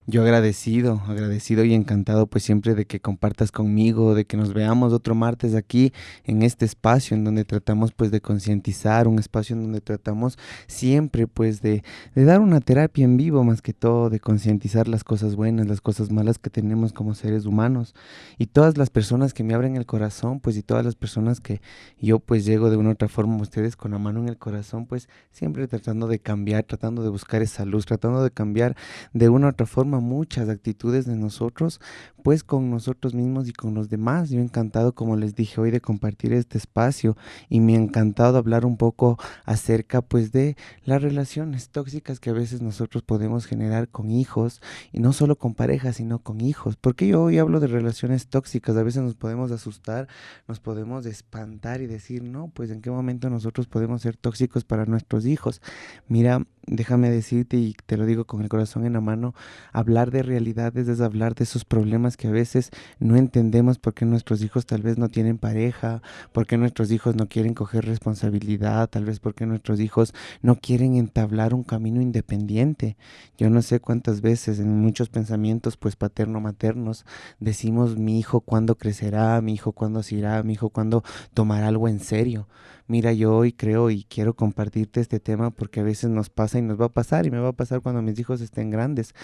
Yo agradecido y encantado pues siempre de que compartas conmigo, de que nos veamos otro martes aquí en este espacio en donde tratamos pues de concientizar, un espacio en donde tratamos siempre pues de dar una terapia en vivo más que todo, de concientizar las cosas buenas, las cosas malas que tenemos como seres humanos y todas las personas que me abren el corazón pues y todas las personas que yo pues llego de una u otra forma a ustedes con la mano en el corazón pues siempre tratando de cambiar, tratando de buscar esa luz, tratando de cambiar de una u otra forma muchas actitudes de nosotros, pues con nosotros mismos y con los demás. Yo encantado, como les dije hoy, de compartir este espacio y me ha encantado hablar un poco acerca pues de las relaciones tóxicas que a veces nosotros podemos generar con hijos y no solo con parejas, sino con hijos. Porque yo hoy hablo de relaciones tóxicas, a veces nos podemos asustar, nos podemos espantar y decir, no, pues en qué momento nosotros podemos ser tóxicos para nuestros hijos. Mira, déjame decirte y te lo digo con el corazón en la mano, hablar de realidades es hablar de esos problemas que a veces no entendemos por qué nuestros hijos tal vez no tienen pareja, por qué nuestros hijos no quieren coger responsabilidad, tal vez porque nuestros hijos no quieren entablar un camino independiente. Yo no sé cuántas veces en muchos pensamientos pues paterno-maternos decimos mi hijo cuándo crecerá, mi hijo cuándo se irá, mi hijo cuándo tomará algo en serio. Mira, yo hoy creo y quiero compartirte este tema porque a veces nos pasa y nos va a pasar y me va a pasar cuando mis hijos estén grandes,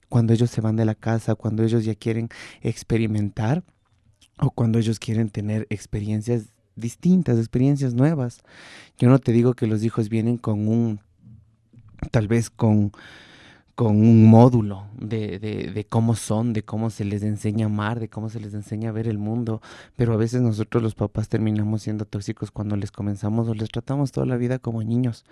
cuando ellos se van de la casa, cuando ellos ya quieren experimentar o cuando ellos quieren tener experiencias distintas, experiencias nuevas. Yo no te digo que los hijos vienen con tal vez con un módulo de cómo son, de cómo se les enseña a amar, de cómo se les enseña a ver el mundo, pero a veces nosotros los papás terminamos siendo tóxicos cuando les comenzamos o les tratamos toda la vida como niños.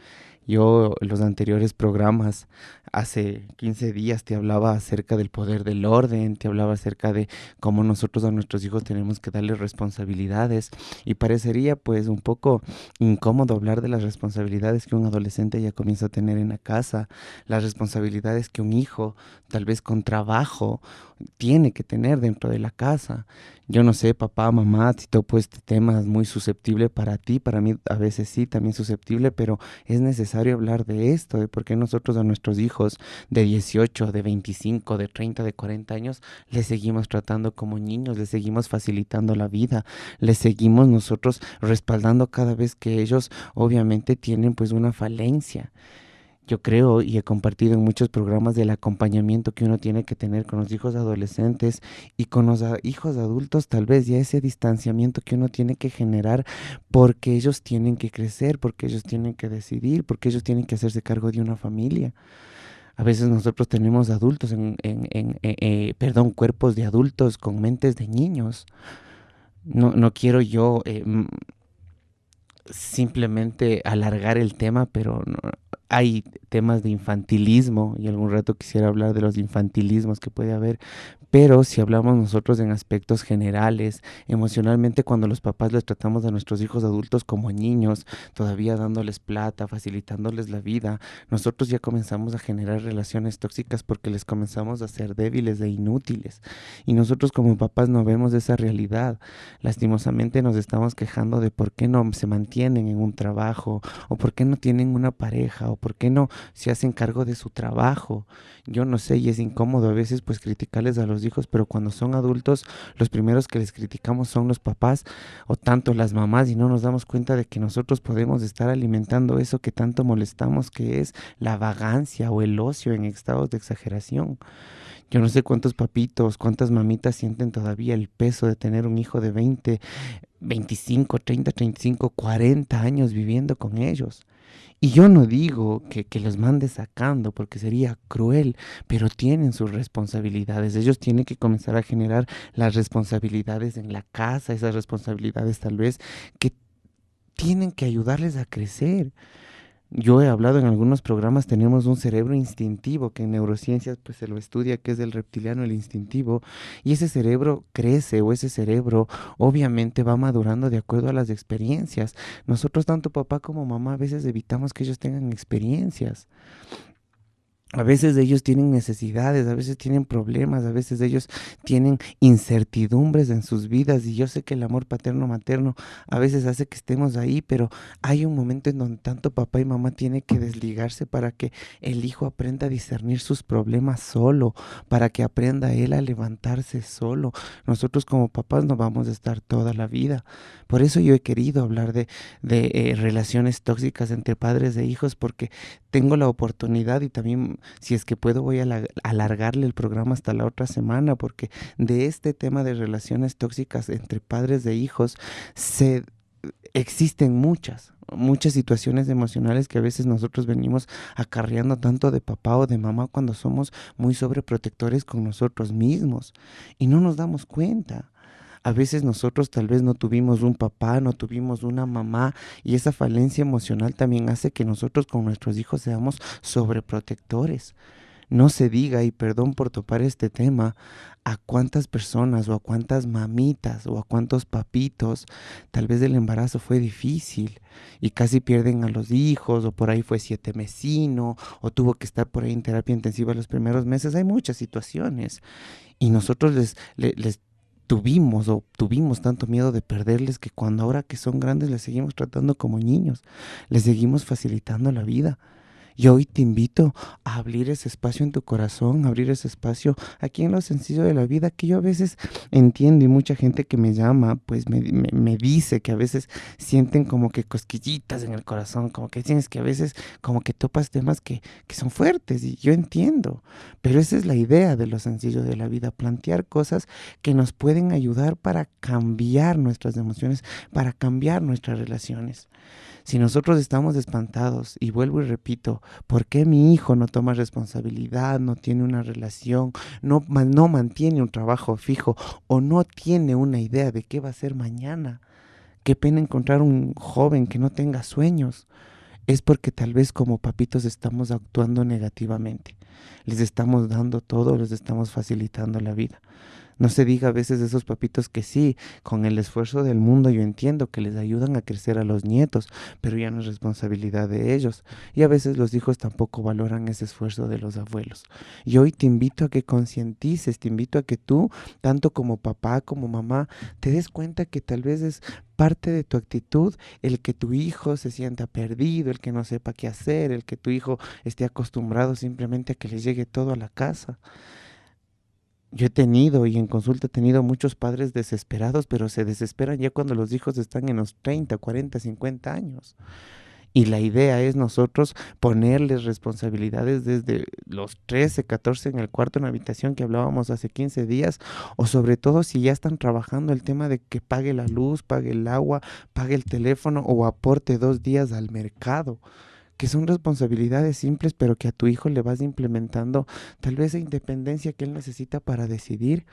Yo en los anteriores programas, hace 15 días, te hablaba acerca del poder del orden, te hablaba acerca de cómo nosotros a nuestros hijos tenemos que darles responsabilidades y parecería pues un poco incómodo hablar de las responsabilidades que un adolescente ya comienza a tener en la casa, las responsabilidades que un hijo, tal vez con trabajo, tiene que tener dentro de la casa. Yo no sé, papá, mamá, si topo este tema es muy susceptible para ti, para mí a veces sí, también susceptible, pero es necesario hablar de esto, de por qué nosotros a nuestros hijos de 18, de 25, de 30, de 40 años, les seguimos tratando como niños, les seguimos facilitando la vida, les seguimos nosotros respaldando cada vez que ellos obviamente tienen pues una falencia. Yo creo y he compartido en muchos programas del acompañamiento que uno tiene que tener con los hijos adolescentes y con los hijos adultos, tal vez ya ese distanciamiento que uno tiene que generar porque ellos tienen que crecer, porque ellos tienen que decidir, porque ellos tienen que hacerse cargo de una familia. A veces nosotros tenemos adultos perdón, cuerpos de adultos con mentes de niños. No quiero yo simplemente alargar el tema, pero hay temas de infantilismo y algún rato quisiera hablar de los infantilismos que puede haber, pero si hablamos nosotros en aspectos generales, emocionalmente cuando los papás les tratamos a nuestros hijos adultos como niños, todavía dándoles plata, facilitándoles la vida, nosotros ya comenzamos a generar relaciones tóxicas porque les comenzamos a ser débiles e inútiles. Y nosotros como papás no vemos esa realidad. Lastimosamente nos estamos quejando de por qué no se mantienen en un trabajo, o por qué no tienen una pareja, o por qué no se hacen cargo de su trabajo. Yo no sé, y es incómodo a veces pues criticarles a los hijos, pero cuando son adultos, los primeros que les criticamos son los papás o tanto las mamás y no nos damos cuenta de que nosotros podemos estar alimentando eso que tanto molestamos, que es la vagancia o el ocio en estados de exageración. Yo no sé cuántos papitos, cuántas mamitas sienten todavía el peso de tener un hijo de 20, 25, 30, 35, 40 años viviendo con ellos. Y yo no digo que los mande sacando porque sería cruel, pero tienen sus responsabilidades. Ellos tienen que comenzar a generar las responsabilidades en la casa, esas responsabilidades tal vez que tienen que ayudarles a crecer. Yo he hablado en algunos programas, tenemos un cerebro instintivo que en neurociencias pues se lo estudia, que es el reptiliano, el instintivo, y ese cerebro crece o ese cerebro obviamente va madurando de acuerdo a las experiencias. Nosotros, tanto papá como mamá, a veces evitamos que ellos tengan experiencias. A veces ellos tienen necesidades, a veces tienen problemas, a veces ellos tienen incertidumbres en sus vidas y yo sé que el amor paterno materno a veces hace que estemos ahí, pero hay un momento en donde tanto papá y mamá tienen que desligarse para que el hijo aprenda a discernir sus problemas solo, para que aprenda él a levantarse solo. Nosotros como papás no vamos a estar toda la vida. Por eso yo he querido hablar de relaciones tóxicas entre padres e hijos, porque tengo la oportunidad y también si es que puedo voy a alargarle el programa hasta la otra semana porque de este tema de relaciones tóxicas entre padres e hijos se existen muchas situaciones emocionales que a veces nosotros venimos acarreando tanto de papá o de mamá cuando somos muy sobreprotectores con nosotros mismos y no nos damos cuenta. A veces nosotros tal vez no tuvimos un papá, no tuvimos una mamá y esa falencia emocional también hace que nosotros con nuestros hijos seamos sobreprotectores. No se diga, y perdón por topar este tema, a cuántas personas o a cuántas mamitas o a cuántos papitos tal vez el embarazo fue difícil y casi pierden a los hijos o por ahí fue siete mesino o tuvo que estar por ahí en terapia intensiva los primeros meses. Hay muchas situaciones y nosotros les tuvimos tanto miedo de perderles que cuando ahora que son grandes les seguimos tratando como niños, les seguimos facilitando la vida. Y hoy te invito a abrir ese espacio en tu corazón, a abrir ese espacio aquí en lo sencillo de la vida, que yo a veces entiendo y mucha gente que me llama, pues me dice que a veces sienten como que cosquillitas en el corazón, como que tienes que a veces como que topas temas que son fuertes y yo entiendo, pero esa es la idea de lo sencillo de la vida, plantear cosas que nos pueden ayudar para cambiar nuestras emociones, para cambiar nuestras relaciones. Si nosotros estamos espantados, y vuelvo y repito, ¿por qué mi hijo no toma responsabilidad, no tiene una relación, no mantiene un trabajo fijo o no tiene una idea de qué va a ser mañana? Qué pena encontrar un joven que no tenga sueños. Es porque tal vez como papitos estamos actuando negativamente. Les estamos dando todo, les estamos facilitando la vida. No se diga a veces de esos papitos que sí, con el esfuerzo del mundo yo entiendo que les ayudan a crecer a los nietos, pero ya no es responsabilidad de ellos. Y a veces los hijos tampoco valoran ese esfuerzo de los abuelos. Y hoy te invito a que concientices, te invito a que tú, tanto como papá como mamá, te des cuenta que tal vez es parte de tu actitud el que tu hijo se sienta perdido, el que no sepa qué hacer, el que tu hijo esté acostumbrado simplemente a que le llegue todo a la casa. Yo he tenido y en consulta he tenido muchos padres desesperados, pero se desesperan ya cuando los hijos están en los 30, 40, 50 años. Y la idea es nosotros ponerles responsabilidades desde los 13, 14 en el cuarto, en la habitación que hablábamos hace 15 días, o sobre todo si ya están trabajando el tema de que pague la luz, pague el agua, pague el teléfono o aporte 2 días al mercado, que son responsabilidades simples, pero que a tu hijo le vas implementando tal vez la independencia que él necesita para decidir.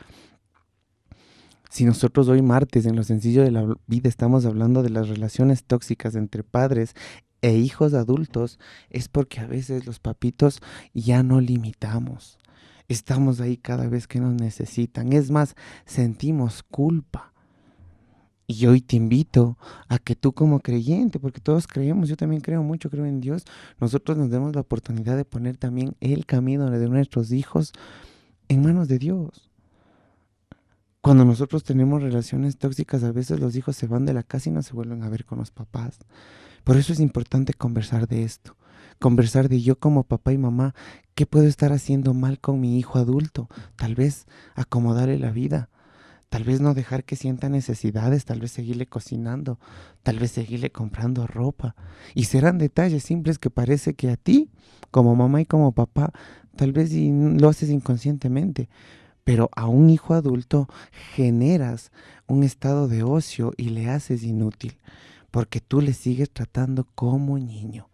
Si nosotros hoy martes en lo sencillo de la vida estamos hablando de las relaciones tóxicas entre padres e hijos adultos, es porque a veces los papitos ya no limitamos. Estamos ahí cada vez que nos necesitan. Es más, sentimos culpa. Y hoy te invito a que tú como creyente, porque todos creemos, yo también creo mucho, creo en Dios, nosotros nos demos la oportunidad de poner también el camino de nuestros hijos en manos de Dios. Cuando nosotros tenemos relaciones tóxicas, a veces los hijos se van de la casa y no se vuelven a ver con los papás. Por eso es importante conversar de esto, conversar de yo como papá y mamá, ¿qué puedo estar haciendo mal con mi hijo adulto? Tal vez acomodarle la vida. Tal vez no dejar que sienta necesidades, tal vez seguirle cocinando, tal vez seguirle comprando ropa. Y serán detalles simples que parece que a ti, como mamá y como papá, tal vez lo haces inconscientemente, pero a un hijo adulto generas un estado de ocio y le haces inútil, porque tú le sigues tratando como niño.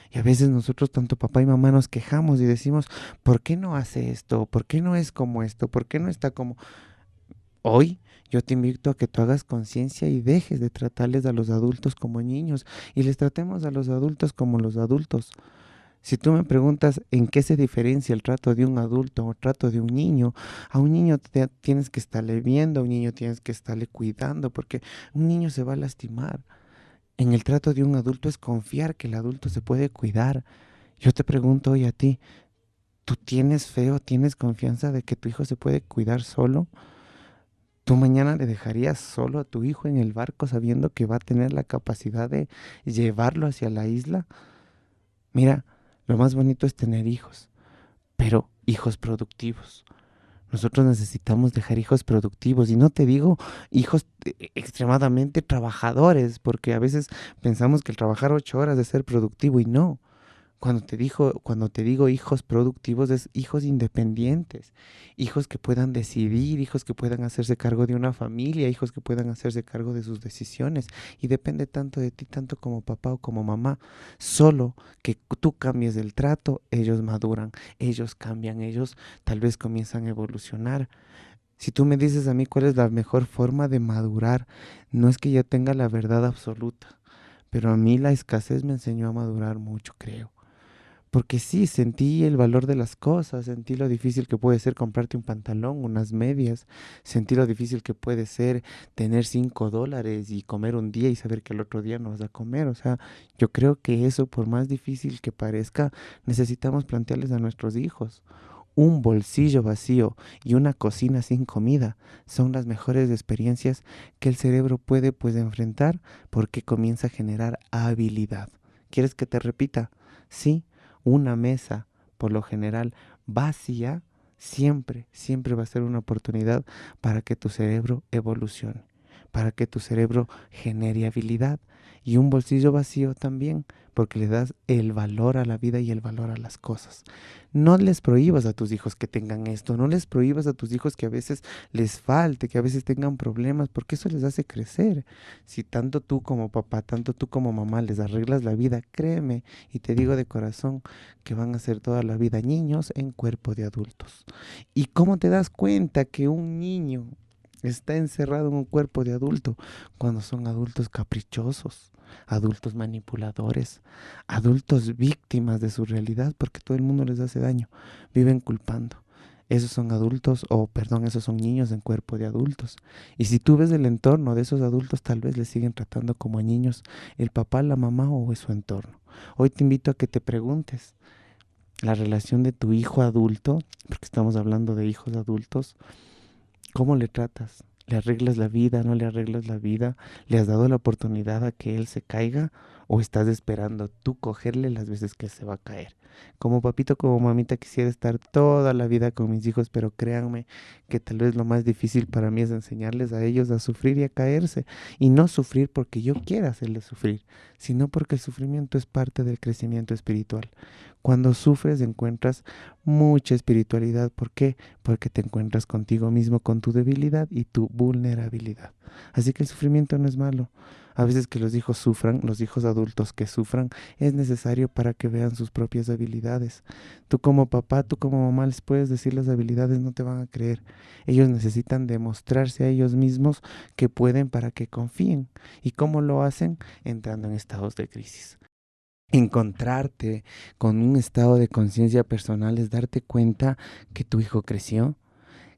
Y a veces nosotros, tanto papá y mamá, nos quejamos y decimos, ¿por qué no hace esto? ¿Por qué no es como esto? ¿Por qué no está como... Hoy yo te invito a que tú hagas conciencia y dejes de tratarles a los adultos como niños y les tratemos a los adultos como los adultos. Si tú me preguntas en qué se diferencia el trato de un adulto o el trato de un niño, a un niño tienes que estarle viendo, a un niño tienes que estarle cuidando, porque un niño se va a lastimar. En el trato de un adulto es confiar que el adulto se puede cuidar. Yo te pregunto hoy a ti, ¿Tú tienes fe o tienes confianza de que tu hijo se puede cuidar solo? ¿Tú mañana le dejarías solo a tu hijo en el barco sabiendo que va a tener la capacidad de llevarlo hacia la isla? Mira, lo más bonito es tener hijos, pero hijos productivos. Nosotros necesitamos dejar hijos productivos y no te digo hijos extremadamente trabajadores, porque a veces pensamos que el trabajar 8 horas es ser productivo y no. Cuando te digo hijos productivos, es hijos independientes, hijos que puedan decidir, hijos que puedan hacerse cargo de una familia, hijos que puedan hacerse cargo de sus decisiones. Y depende tanto de ti, tanto como papá o como mamá. Solo que tú cambies el trato, ellos maduran, ellos cambian, ellos tal vez comienzan a evolucionar. Si tú me dices a mí cuál es la mejor forma de madurar, no es que yo tenga la verdad absoluta, pero a mí la escasez me enseñó a madurar mucho, creo. Porque sí, sentí el valor de las cosas, sentí lo difícil que puede ser comprarte un pantalón, unas medias, sentí lo difícil que puede ser tener $5 y comer un día y saber que el otro día no vas a comer. O sea, yo creo que eso, por más difícil que parezca, necesitamos plantearles a nuestros hijos. Un bolsillo vacío y una cocina sin comida son las mejores experiencias que el cerebro puede pues enfrentar porque comienza a generar habilidad. ¿Quieres que te repita? Sí, una mesa, por lo general, vacía, siempre va a ser una oportunidad para que tu cerebro evolucione, para que tu cerebro genere habilidad. Y un bolsillo vacío también, porque le das el valor a la vida y el valor a las cosas. No les prohíbas a tus hijos que tengan esto, no les prohíbas a tus hijos que a veces les falte, que a veces tengan problemas, porque eso les hace crecer. Si tanto tú como papá, tanto tú como mamá les arreglas la vida, créeme, y te digo de corazón que van a ser toda la vida niños en cuerpo de adultos. ¿Y cómo te das cuenta que un niño está encerrado en un cuerpo de adulto? Cuando son adultos caprichosos, adultos manipuladores, adultos víctimas de su realidad, porque todo el mundo les hace daño, viven culpando. Esos son adultos, o perdón, esos son niños en cuerpo de adultos. Y si tú ves el entorno de esos adultos, tal vez les siguen tratando como a niños, el papá, la mamá o es su entorno. Hoy te invito a que te preguntes la relación de tu hijo adulto, porque estamos hablando de hijos adultos. ¿Cómo le tratas? ¿Le arreglas la vida? ¿No le arreglas la vida? ¿Le has dado la oportunidad a que él se caiga? ¿O estás esperando tú cogerle las veces que él se va a caer? Como papito, como mamita, quisiera estar toda la vida con mis hijos, pero créanme que tal vez lo más difícil para mí es enseñarles a ellos a sufrir y a caerse. Y no sufrir porque yo quiera hacerles sufrir, sino porque el sufrimiento es parte del crecimiento espiritual. Cuando sufres encuentras mucha espiritualidad. ¿Por qué? Porque te encuentras contigo mismo, con tu debilidad y tu vulnerabilidad. Así que el sufrimiento no es malo. A veces que los hijos sufran, los hijos adultos que sufran, es necesario para que vean sus propias habilidades. Tú como papá, tú como mamá les puedes decir las habilidades, no te van a creer. Ellos necesitan demostrarse a ellos mismos que pueden para que confíen. ¿Y cómo lo hacen? Entrando en estados de crisis. Encontrarte con un estado de conciencia personal es darte cuenta que tu hijo creció,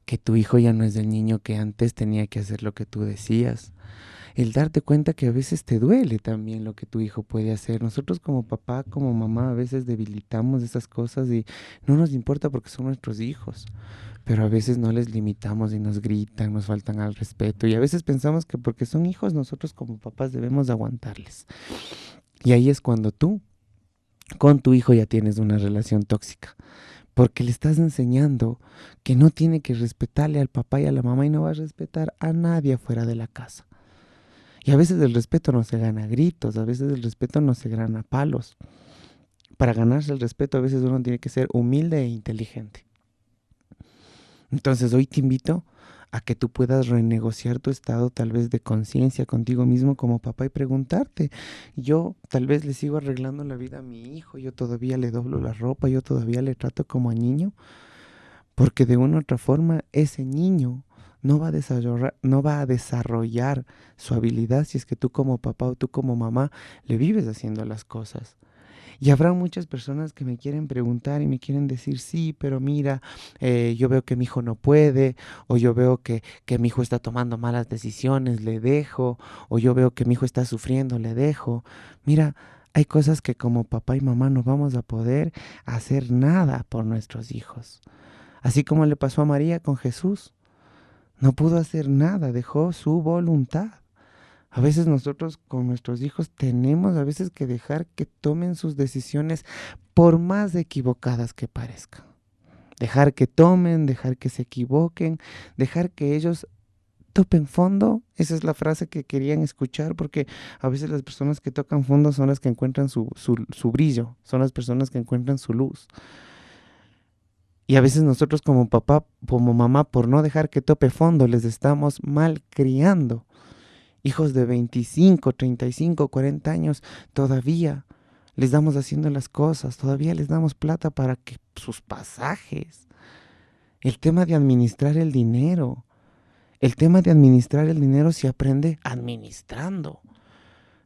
que tu hijo ya no es el niño que antes tenía que hacer lo que tú decías. El darte cuenta que a veces te duele también lo que tu hijo puede hacer. Nosotros como papá, como mamá, a veces debilitamos esas cosas y no nos importa porque son nuestros hijos. Pero a veces no les limitamos y nos gritan, nos faltan al respeto. Y a veces pensamos que porque son hijos, nosotros como papás debemos aguantarles. Y ahí es cuando tú con tu hijo ya tienes una relación tóxica, porque le estás enseñando que no tiene que respetarle al papá y a la mamá y no va a respetar a nadie afuera de la casa. Y a veces el respeto no se gana a gritos, a veces el respeto no se gana a palos. Para ganarse el respeto a veces uno tiene que ser humilde e inteligente. Entonces hoy te invito a que tú puedas renegociar tu estado tal vez de conciencia contigo mismo como papá y preguntarte, yo tal vez le sigo arreglando la vida a mi hijo, yo todavía le doblo la ropa, yo todavía le trato como a niño, porque de una u otra forma ese niño no va a desarrollar su habilidad si es que tú como papá o tú como mamá le vives haciendo las cosas. Y habrá muchas personas que me quieren preguntar y me quieren decir, sí, pero mira, yo veo que mi hijo no puede, o yo veo que mi hijo está tomando malas decisiones, le dejo, o yo veo que mi hijo está sufriendo, le dejo. Mira, Hay cosas que como papá y mamá no vamos a poder hacer nada por nuestros hijos. Así como le pasó a María con Jesús. No pudo hacer nada, dejó su voluntad. A veces nosotros con nuestros hijos tenemos a veces que dejar que tomen sus decisiones por más equivocadas que parezcan. Dejar que tomen, dejar que se equivoquen, dejar que ellos topen fondo. Esa es la frase que querían escuchar, porque a veces las personas que tocan fondo son las que encuentran su brillo, son las personas que encuentran su luz. Y a veces nosotros como papá, como mamá, por no dejar que tope fondo, les estamos mal criando. Hijos de 25, 35, 40 años, todavía les damos haciendo las cosas, todavía les damos plata para que sus pasajes. El tema de administrar el dinero. El tema de administrar el dinero se aprende administrando.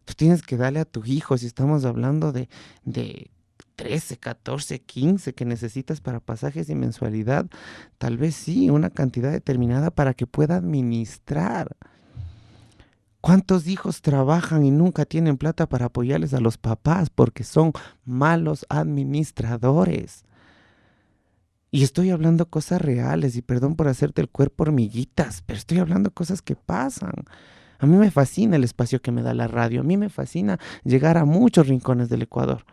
Tú tienes que darle a tu hijo, si estamos hablando de 13, 14, 15 que necesitas para pasajes y mensualidad, tal vez sí, una cantidad determinada para que pueda administrar. ¿Cuántos hijos trabajan y nunca tienen plata para apoyarles a los papás porque son malos administradores? Y estoy hablando cosas reales y perdón por hacerte el cuerpo hormiguitas, pero estoy hablando cosas que pasan. A mí me fascina el espacio que me da la radio, a mí me fascina llegar a muchos rincones del Ecuador.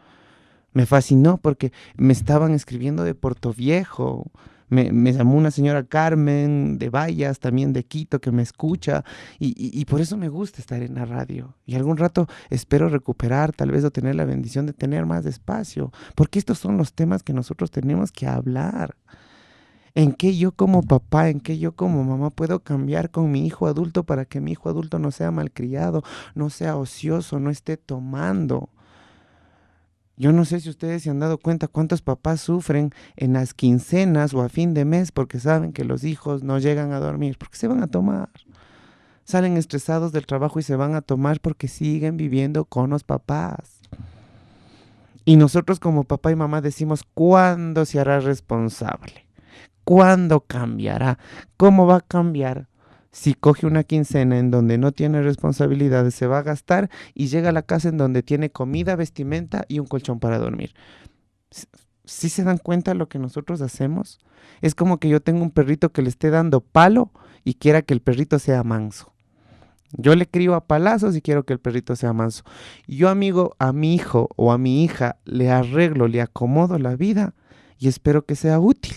Me fascinó porque me estaban escribiendo de Portoviejo. Me llamó una señora Carmen de Vallas, también de Quito, que me escucha. Y por eso me gusta estar en la radio. Y algún rato espero recuperar, tal vez, o tener la bendición de tener más espacio. Porque estos son los temas que nosotros tenemos que hablar. ¿En qué yo como papá, en qué yo como mamá puedo cambiar con mi hijo adulto para que mi hijo adulto no sea malcriado, no sea ocioso, no esté tomando? Yo no sé si ustedes se han dado cuenta cuántos papás sufren en las quincenas o a fin de mes porque saben que los hijos no llegan a dormir, porque se van a tomar. Salen estresados del trabajo y se van a tomar porque siguen viviendo con los papás. Y nosotros como papá y mamá decimos, ¿cuándo se hará responsable? ¿Cuándo cambiará? ¿Cómo va a cambiar? Si coge una quincena en donde no tiene responsabilidades, se va a gastar y llega a la casa en donde tiene comida, vestimenta y un colchón para dormir. ¿Sí se dan cuenta de lo que nosotros hacemos? Es como que yo tengo un perrito que le esté dando palo y quiera que el perrito sea manso. Yo le crío a palazos y quiero que el perrito sea manso. Yo, amigo, a mi hijo o a mi hija le arreglo, le acomodo la vida y espero que sea útil.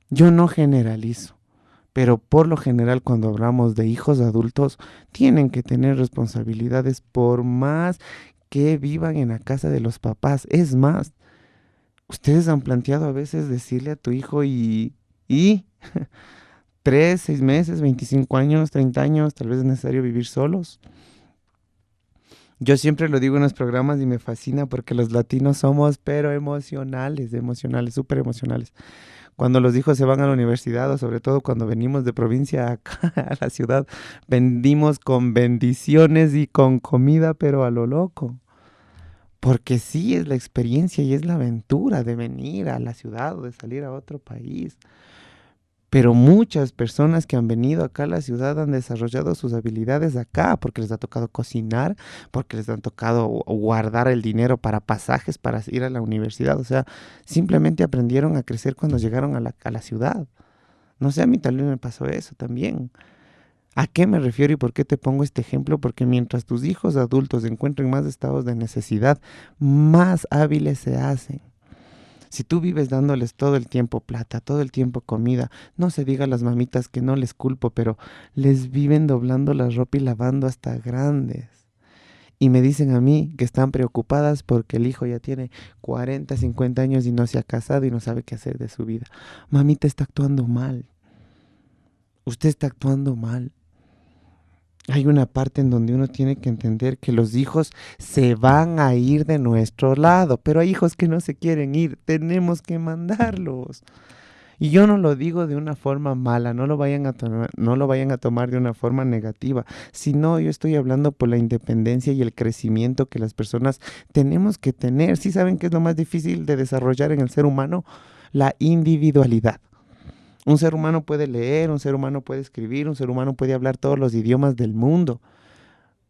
Yo no generalizo. Pero por lo general cuando hablamos de hijos adultos, tienen que tener responsabilidades por más que vivan en la casa de los papás. Es más, ustedes han planteado a veces decirle a tu hijo y 3, 6 meses, 25 años, 30 años, tal vez es necesario vivir solos. Yo siempre lo digo en los programas y me fascina porque los latinos somos pero emocionales, súper emocionales. Cuando los hijos se van a la universidad o sobre todo cuando venimos de provincia acá a la ciudad, vendimos con bendiciones y con comida, pero a lo loco. Porque sí es la experiencia y es la aventura de venir a la ciudad o de salir a otro país. Pero muchas personas que han venido acá a la ciudad han desarrollado sus habilidades acá porque les ha tocado cocinar, porque les ha tocado guardar el dinero para pasajes, para ir a la universidad. O sea, simplemente aprendieron a crecer cuando llegaron a la ciudad. No sé, a mí tal vez me pasó eso también. ¿A qué me refiero y por qué te pongo este ejemplo? Porque mientras tus hijos adultos encuentren más estados de necesidad, más hábiles se hacen. Si tú vives dándoles todo el tiempo plata, todo el tiempo comida, no se diga a las mamitas que no les culpo, pero les viven doblando la ropa y lavando hasta grandes. Y me dicen a mí que están preocupadas porque el hijo ya tiene 40, 50 años y no se ha casado y no sabe qué hacer de su vida. Mamita está actuando mal. Usted está actuando mal. Hay una parte en donde uno tiene que entender que los hijos se van a ir de nuestro lado, pero hay hijos que no se quieren ir, tenemos que mandarlos. Y yo no lo digo de una forma mala, no lo vayan a tomar de una forma negativa, sino yo estoy hablando por la independencia y el crecimiento que las personas tenemos que tener. ¿Sí saben qué es lo más difícil de desarrollar en el ser humano? La individualidad. Un ser humano puede leer, un ser humano puede escribir, un ser humano puede hablar todos los idiomas del mundo,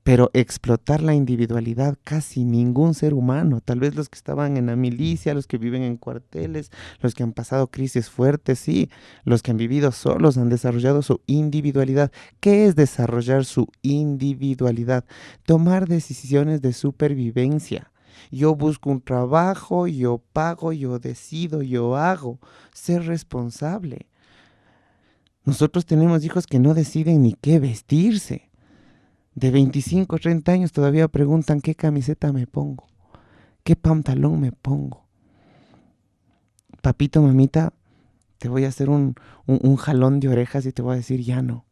pero explotar la individualidad casi ningún ser humano, tal vez los que estaban en la milicia, los que viven en cuarteles, los que han pasado crisis fuertes, sí, los que han vivido solos han desarrollado su individualidad. ¿Qué es desarrollar su individualidad? Tomar decisiones de supervivencia. Yo busco un trabajo, yo pago, yo decido, yo hago. Ser responsable. Nosotros tenemos hijos que no deciden ni qué vestirse. De 25, 30 años todavía preguntan qué camiseta me pongo, qué pantalón me pongo. Papito, mamita, te voy a hacer un jalón de orejas y te voy a decir ya no.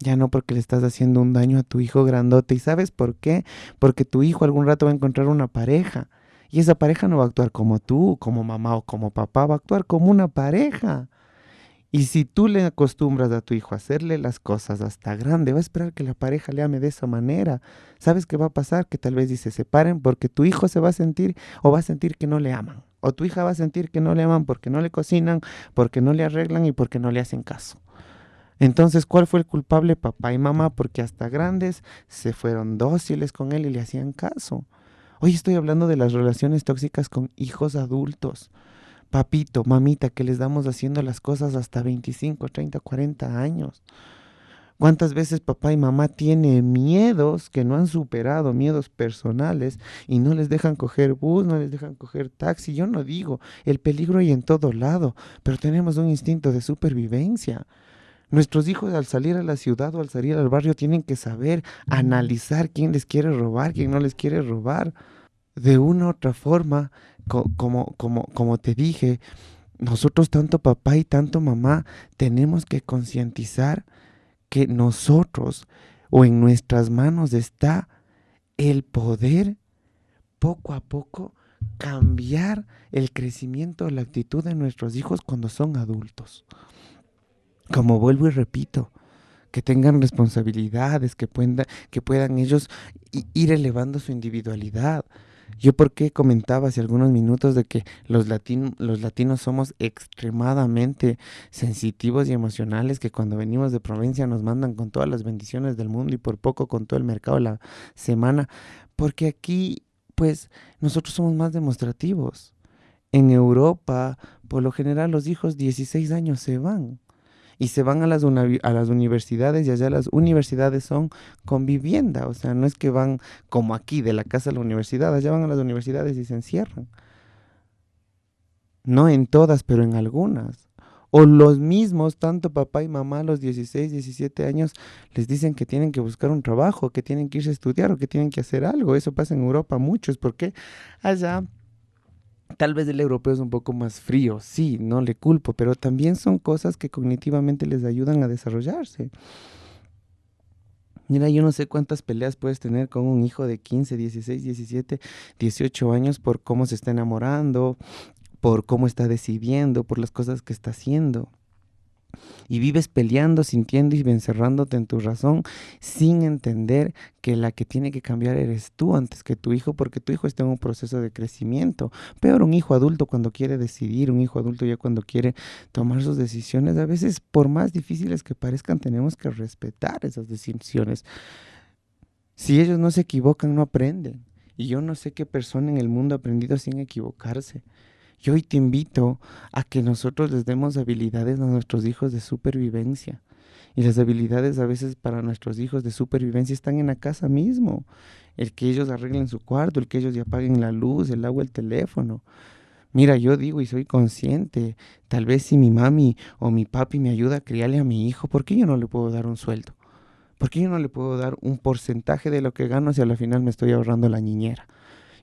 Ya no, porque le estás haciendo un daño a tu hijo grandote. ¿Y sabes por qué? Porque tu hijo algún rato va a encontrar una pareja. Y esa pareja no va a actuar como tú, como mamá o como papá, va a actuar como una pareja. Y si tú le acostumbras a tu hijo a hacerle las cosas hasta grande, va a esperar que la pareja le ame de esa manera. ¿Sabes qué va a pasar? Que tal vez se separen porque tu hijo se va a sentir o va a sentir que no le aman. O tu hija va a sentir que no le aman porque no le cocinan, porque no le arreglan y porque no le hacen caso. Entonces, ¿cuál fue el culpable? Papá y mamá, porque hasta grandes se fueron dóciles con él y le hacían caso. Hoy estoy hablando de las relaciones tóxicas con hijos adultos. Papito, mamita, que les damos haciendo las cosas hasta 25, 30, 40 años. ¿Cuántas veces papá y mamá tienen miedos que no han superado, miedos personales, y no les dejan coger bus, no les dejan coger taxi? Yo no digo, el peligro hay en todo lado, pero tenemos un instinto de supervivencia. Nuestros hijos al salir a la ciudad o al salir al barrio tienen que saber analizar quién les quiere robar, quién no les quiere robar. De una u otra forma, como te dije, nosotros, tanto papá y tanto mamá, tenemos que concientizar que nosotros o en nuestras manos está el poder poco a poco cambiar el crecimiento, la actitud de nuestros hijos cuando son adultos. Como vuelvo y repito, que tengan responsabilidades, que puedan ellos ir elevando su individualidad. Yo porque comentaba hace algunos minutos de que los latinos somos extremadamente sensitivos y emocionales, que cuando venimos de provincia nos mandan con todas las bendiciones del mundo y por poco con todo el mercado la semana, porque aquí pues nosotros somos más demostrativos. En Europa, por lo general, los hijos 16 años se van. Y se van a a las universidades, y allá las universidades son con vivienda. O sea, no es que van como aquí, de la casa a la universidad, allá van a las universidades y se encierran. No en todas, pero en algunas. O los mismos, tanto papá y mamá a los 16, 17 años, les dicen que tienen que buscar un trabajo, que tienen que irse a estudiar o que tienen que hacer algo. Eso pasa en Europa mucho. Es porque allá tal vez el europeo es un poco más frío, sí, no le culpo, pero también son cosas que cognitivamente les ayudan a desarrollarse. Mira, yo no sé cuántas peleas puedes tener con un hijo de 15, 16, 17, 18 años por cómo se está enamorando, por cómo está decidiendo, por las cosas que está haciendo. Y vives peleando, sintiendo y encerrándote en tu razón sin entender que la que tiene que cambiar eres tú antes que tu hijo, porque tu hijo está en un proceso de crecimiento. Peor un hijo adulto cuando quiere decidir, un hijo adulto ya cuando quiere tomar sus decisiones. A veces, por más difíciles que parezcan, tenemos que respetar esas decisiones. Si ellos no se equivocan, no aprenden. Y yo no sé qué persona en el mundo ha aprendido sin equivocarse. Yo hoy te invito a que nosotros les demos habilidades a nuestros hijos de supervivencia. Y las habilidades a veces para nuestros hijos de supervivencia están en la casa mismo. El que ellos arreglen su cuarto, el que ellos ya apaguen la luz, el agua, el teléfono. Mira, yo digo y soy consciente, tal vez si mi mami o mi papi me ayuda a criarle a mi hijo, ¿por qué yo no le puedo dar un sueldo? ¿Por qué yo no le puedo dar un porcentaje de lo que gano si a la final me estoy ahorrando la niñera?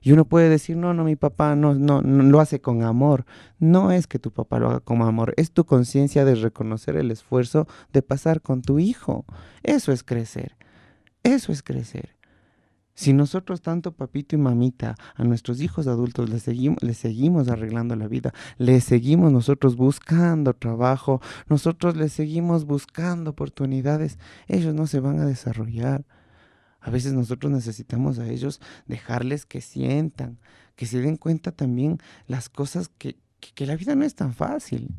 Y uno puede decir, no, no, mi papá no lo hace con amor. No es que tu papá lo haga con amor, es tu conciencia de reconocer el esfuerzo de pasar con tu hijo. Eso es crecer, eso es crecer. Si nosotros, tanto papito y mamita, a nuestros hijos adultos les seguimos arreglando la vida, les seguimos nosotros buscando trabajo, nosotros les seguimos buscando oportunidades, ellos no se van a desarrollar. A veces nosotros necesitamos a ellos dejarles que sientan, que se den cuenta también las cosas que la vida no es tan fácil.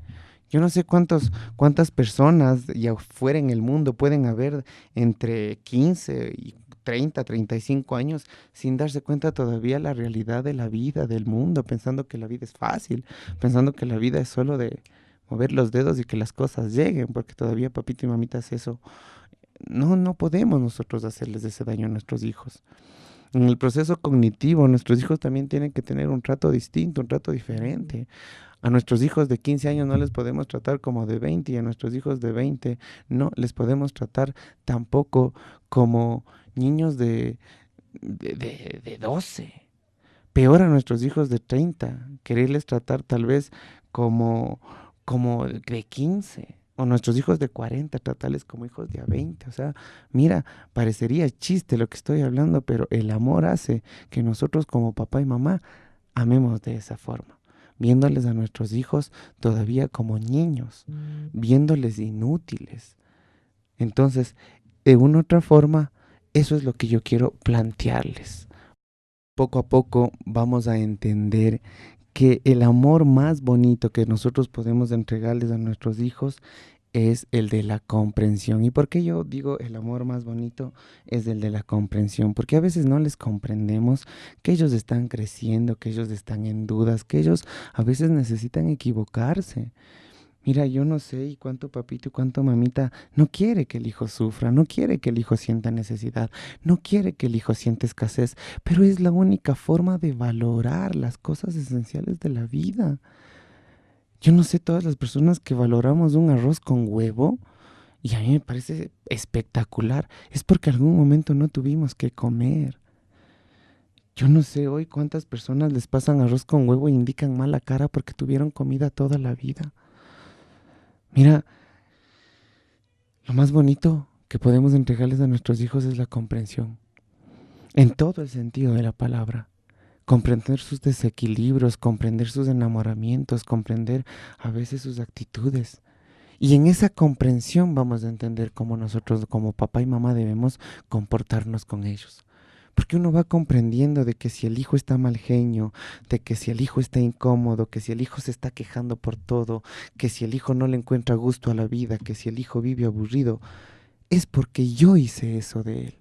Yo no sé cuántas personas y afuera en el mundo pueden haber entre 15 y 30, 35 años sin darse cuenta todavía la realidad de la vida, del mundo, pensando que la vida es fácil, pensando que la vida es solo de mover los dedos y que las cosas lleguen, porque todavía papito y mamita hace eso. No, no podemos nosotros hacerles ese daño a nuestros hijos. En el proceso cognitivo, nuestros hijos también tienen que tener un trato distinto, un trato diferente. A nuestros hijos de 15 años no les podemos tratar como de 20 y a nuestros hijos de 20 no les podemos tratar tampoco como niños de 12. Peor a nuestros hijos de 30, quererles tratar tal vez como, como de 15. O nuestros hijos de 40, tratarles como hijos de a 20. O sea, mira, parecería chiste lo que estoy hablando, pero el amor hace que nosotros como papá y mamá amemos de esa forma, viéndoles a nuestros hijos todavía como niños, viéndoles inútiles. Entonces, de una u otra forma, eso es lo que yo quiero plantearles. Poco a poco vamos a entender que el amor más bonito que nosotros podemos entregarles a nuestros hijos es el de la comprensión. ¿Y por qué yo digo el amor más bonito es el de la comprensión? Porque a veces no les comprendemos que ellos están creciendo, que ellos están en dudas, que ellos a veces necesitan equivocarse. Mira, yo no sé y cuánto papito y cuánto mamita no quiere que el hijo sufra, no quiere que el hijo sienta necesidad, no quiere que el hijo sienta escasez, pero es la única forma de valorar las cosas esenciales de la vida. Yo no sé todas las personas que valoramos un arroz con huevo y a mí me parece espectacular, es porque algún momento no tuvimos que comer. Yo no sé hoy cuántas personas les pasan arroz con huevo y indican mala cara porque tuvieron comida toda la vida. Mira, lo más bonito que podemos entregarles a nuestros hijos es la comprensión, en todo el sentido de la palabra. Comprender sus desequilibrios, comprender sus enamoramientos, comprender a veces sus actitudes. Y en esa comprensión vamos a entender cómo nosotros como papá y mamá debemos comportarnos con ellos. Porque uno va comprendiendo de que si el hijo está mal genio, de que si el hijo está incómodo, que si el hijo se está quejando por todo, que si el hijo no le encuentra gusto a la vida, que si el hijo vive aburrido, es porque yo hice eso de él.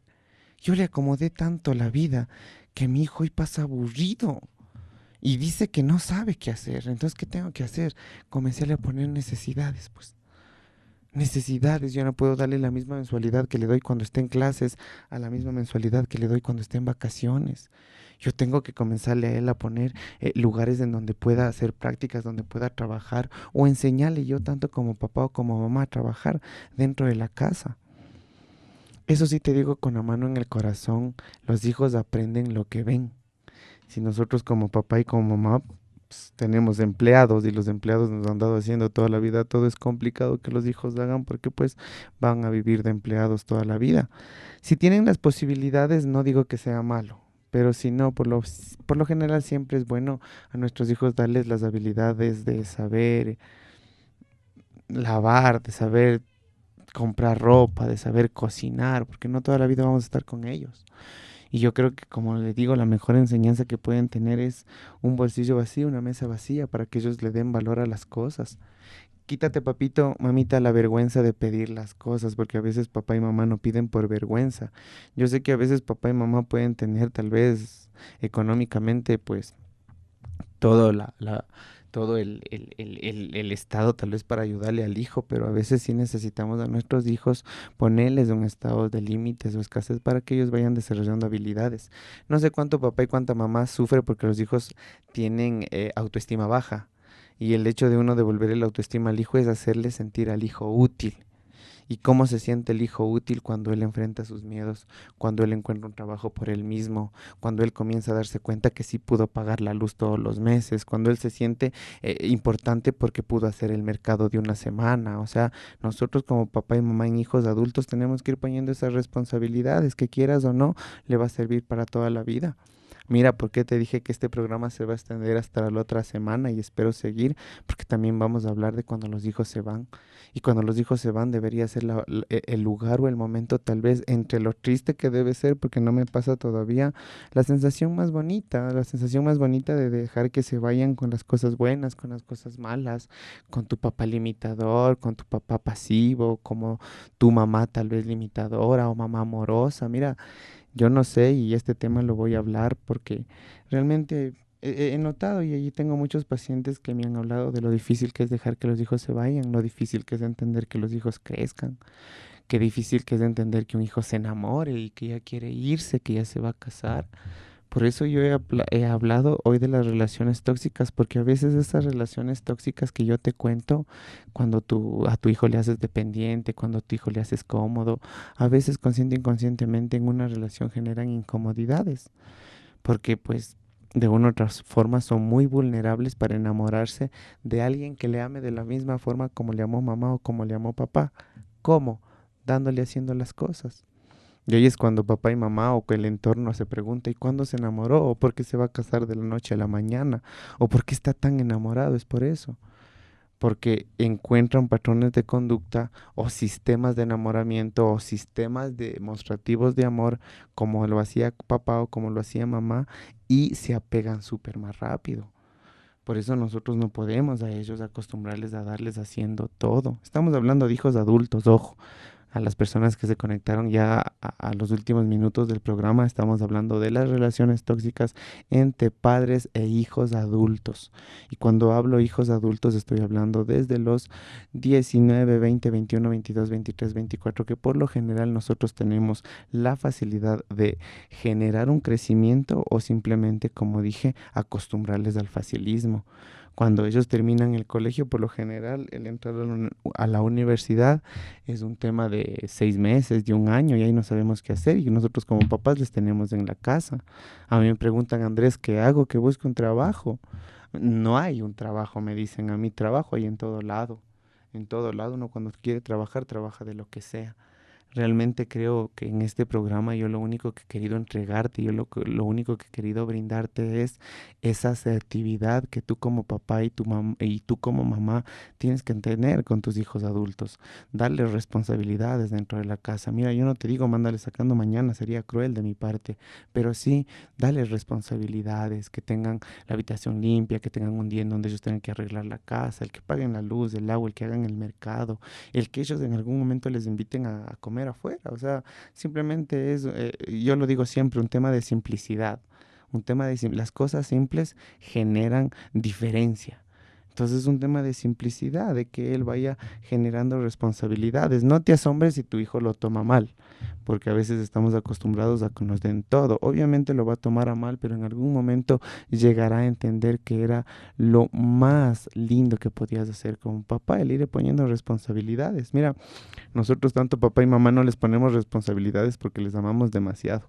Yo le acomodé tanto la vida que mi hijo hoy pasa aburrido y dice que no sabe qué hacer. Entonces, ¿qué tengo que hacer? Comencé a poner necesidades, pues. Necesidades, yo no puedo darle la misma mensualidad que le doy cuando esté en clases a la misma mensualidad que le doy cuando esté en vacaciones. Yo tengo que comenzarle a él a poner lugares en donde pueda hacer prácticas, donde pueda trabajar o enseñarle yo tanto como papá o como mamá a trabajar dentro de la casa. Eso sí te digo con la mano en el corazón, los hijos aprenden lo que ven. Si nosotros como papá y como mamá pues, tenemos empleados y los empleados nos han dado haciendo toda la vida, todo es complicado que los hijos hagan porque pues van a vivir de empleados toda la vida. Si tienen las posibilidades, no digo que sea malo, pero si no, por lo general siempre es bueno a nuestros hijos darles las habilidades de saber lavar, de saber comprar ropa, de saber cocinar, porque no toda la vida vamos a estar con ellos. Y yo creo que, como les digo, la mejor enseñanza que pueden tener es un bolsillo vacío, una mesa vacía, para que ellos le den valor a las cosas. Quítate, papito, mamita, la vergüenza de pedir las cosas, porque a veces papá y mamá no piden por vergüenza. Yo sé que a veces papá y mamá pueden tener tal vez económicamente, pues, todo todo el estado tal vez para ayudarle al hijo, pero a veces sí necesitamos a nuestros hijos ponerles un estado de límites o escasez para que ellos vayan desarrollando habilidades. No sé cuánto papá y cuánta mamá sufre porque los hijos tienen autoestima baja y el hecho de uno devolver la autoestima al hijo es hacerle sentir al hijo útil. ¿Y cómo se siente el hijo útil cuando él enfrenta sus miedos, cuando él encuentra un trabajo por él mismo, cuando él comienza a darse cuenta que sí pudo pagar la luz todos los meses, cuando él se siente importante porque pudo hacer el mercado de una semana? O sea, nosotros como papá y mamá en hijos adultos tenemos que ir poniendo esas responsabilidades, que quieras o no, le va a servir para toda la vida. Mira, ¿por qué te dije que este programa se va a extender hasta la otra semana y espero seguir? Porque también vamos a hablar de cuando los hijos se van. Y cuando los hijos se van debería ser el lugar o el momento tal vez entre lo triste que debe ser, porque no me pasa todavía, la sensación más bonita de dejar que se vayan con las cosas buenas, con las cosas malas, con tu papá limitador, con tu papá pasivo, como tu mamá tal vez limitadora o mamá amorosa. Mira, Yo no sé y este tema lo voy a hablar porque realmente he notado y allí tengo muchos pacientes que me han hablado de lo difícil que es dejar que los hijos se vayan, lo difícil que es entender que los hijos crezcan, qué difícil que es entender que un hijo se enamore y que ya quiere irse, que ya se va a casar. Por eso yo he hablado hoy de las relaciones tóxicas, porque a veces esas relaciones tóxicas que yo te cuento, cuando a tu hijo le haces dependiente, cuando a tu hijo le haces cómodo, a veces consciente e inconscientemente en una relación generan incomodidades, porque pues de una u otra forma son muy vulnerables para enamorarse de alguien que le ame de la misma forma como le amó mamá o como le amó papá. ¿Cómo? Dándole haciendo las cosas. Y ahí es cuando papá y mamá o que el entorno se pregunta, ¿y cuándo se enamoró? ¿O por qué se va a casar de la noche a la mañana? ¿O por qué está tan enamorado? Es por eso. Porque encuentran patrones de conducta o sistemas de enamoramiento o sistemas demostrativos de amor como lo hacía papá o como lo hacía mamá y se apegan súper más rápido. Por eso nosotros no podemos a ellos acostumbrarles a darles haciendo todo. Estamos hablando de hijos adultos, ojo, a las personas que se conectaron ya a los últimos minutos del programa. Estamos hablando de las relaciones tóxicas entre padres e hijos adultos. Y cuando hablo hijos adultos estoy hablando desde los 19, 20, 21, 22, 23, 24, que por lo general nosotros tenemos la facilidad de generar un crecimiento o simplemente, como dije, acostumbrarles al facilismo. Cuando ellos terminan el colegio, por lo general, el entrar a la universidad es un tema de 6 meses, de un año, y ahí no sabemos qué hacer. Y nosotros como papás les tenemos en la casa. A mí me preguntan, Andrés, ¿qué hago? Que busco un trabajo. No hay un trabajo, me dicen a mí, trabajo hay en todo lado. En todo lado, uno cuando quiere trabajar, trabaja de lo que sea. Realmente creo que en este programa yo lo único que he querido entregarte, lo único que he querido brindarte es esa asertividad que tú como papá y tú como mamá tienes que tener con tus hijos adultos, darles responsabilidades dentro de la casa. Mira, yo no te digo mándale sacando mañana, sería cruel de mi parte, pero sí darles responsabilidades, que tengan la habitación limpia, que tengan un día en donde ellos tengan que arreglar la casa, el que paguen la luz, el agua, el que hagan el mercado, el que ellos en algún momento les inviten a comer afuera. O sea, simplemente es, yo lo digo siempre, un tema de simplicidad. Un tema de las cosas simples generan diferencia. Entonces es un tema de simplicidad, de que él vaya generando responsabilidades. No te asombres si tu hijo lo toma mal, porque a veces estamos acostumbrados a que nos den todo. Obviamente lo va a tomar a mal, pero en algún momento llegará a entender que era lo más lindo que podías hacer como papá, el ir poniendo responsabilidades. Mira, nosotros tanto papá y mamá no les ponemos responsabilidades porque les amamos demasiado.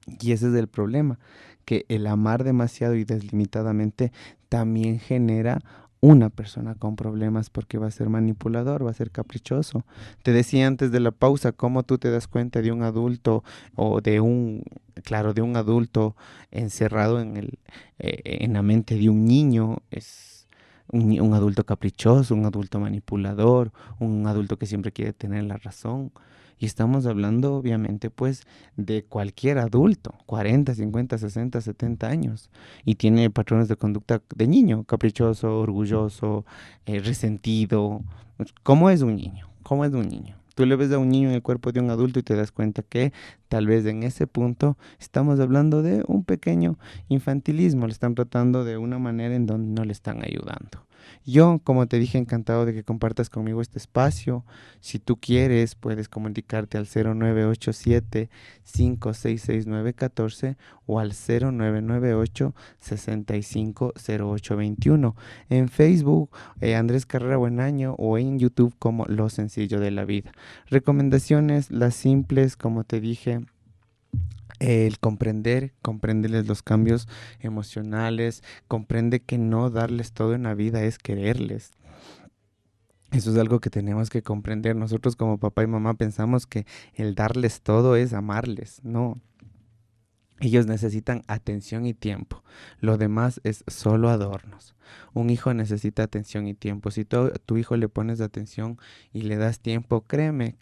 Y ese es el problema, que el amar demasiado y deslimitadamente también genera una persona con problemas porque va a ser manipulador, va a ser caprichoso. Te decía antes de la pausa cómo tú te das cuenta de un adulto o de un, claro, de un adulto encerrado en la mente de un niño. Es un adulto caprichoso, un adulto manipulador, un adulto que siempre quiere tener la razón. Y estamos hablando, obviamente, pues, de cualquier adulto, 40, 50, 60, 70 años, y tiene patrones de conducta de niño, caprichoso, orgulloso, resentido. ¿Cómo es un niño? ¿Cómo es un niño? Tú le ves a un niño en el cuerpo de un adulto y te das cuenta que tal vez en ese punto estamos hablando de un pequeño infantilismo, le están tratando de una manera en donde no le están ayudando. Yo, como te dije, encantado de que compartas conmigo este espacio. Si tú quieres, puedes comunicarte al 0987-566914 o al 0998-650821. En Facebook, Andrés Carrera Buenaño, o en YouTube como Lo Sencillo de la Vida. Recomendaciones, las simples, como te dije, el comprenderles los cambios emocionales, comprende que no darles todo en la vida es quererles. Eso es algo que tenemos que comprender. Nosotros como papá y mamá pensamos que el darles todo es amarles. No, ellos necesitan atención y tiempo. Lo demás es solo adornos. Un hijo necesita atención y tiempo. Si tú a tu hijo le pones atención y le das tiempo, créeme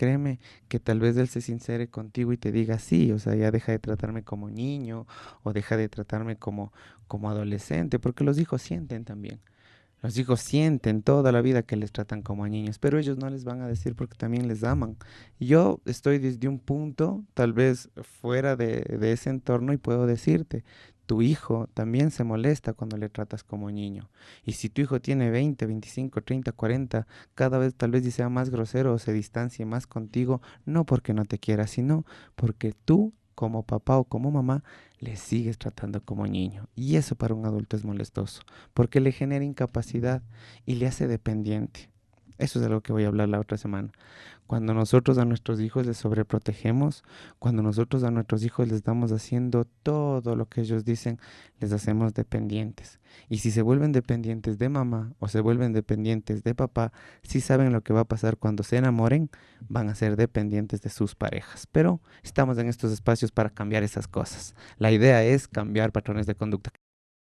que tal vez él se sincere contigo y te diga sí, o sea, ya deja de tratarme como niño o deja de tratarme como adolescente, porque los hijos sienten también. Los hijos sienten toda la vida que les tratan como a niños, pero ellos no les van a decir porque también les aman. Yo estoy desde un punto, tal vez fuera de ese entorno, y puedo decirte, tu hijo también se molesta cuando le tratas como niño. Y si tu hijo tiene 20, 25, 30, 40, cada vez tal vez y sea más grosero o se distancie más contigo, no porque no te quiera, sino porque tú, como papá o como mamá, le sigues tratando como niño. Y eso para un adulto es molestoso porque le genera incapacidad y le hace dependiente. Eso es de lo que voy a hablar la otra semana. Cuando nosotros a nuestros hijos les sobreprotegemos, cuando nosotros a nuestros hijos les damos haciendo todo lo que ellos dicen, les hacemos dependientes. Y si se vuelven dependientes de mamá o se vuelven dependientes de papá, si saben lo que va a pasar cuando se enamoren, van a ser dependientes de sus parejas. Pero estamos en estos espacios para cambiar esas cosas. La idea es cambiar patrones de conducta.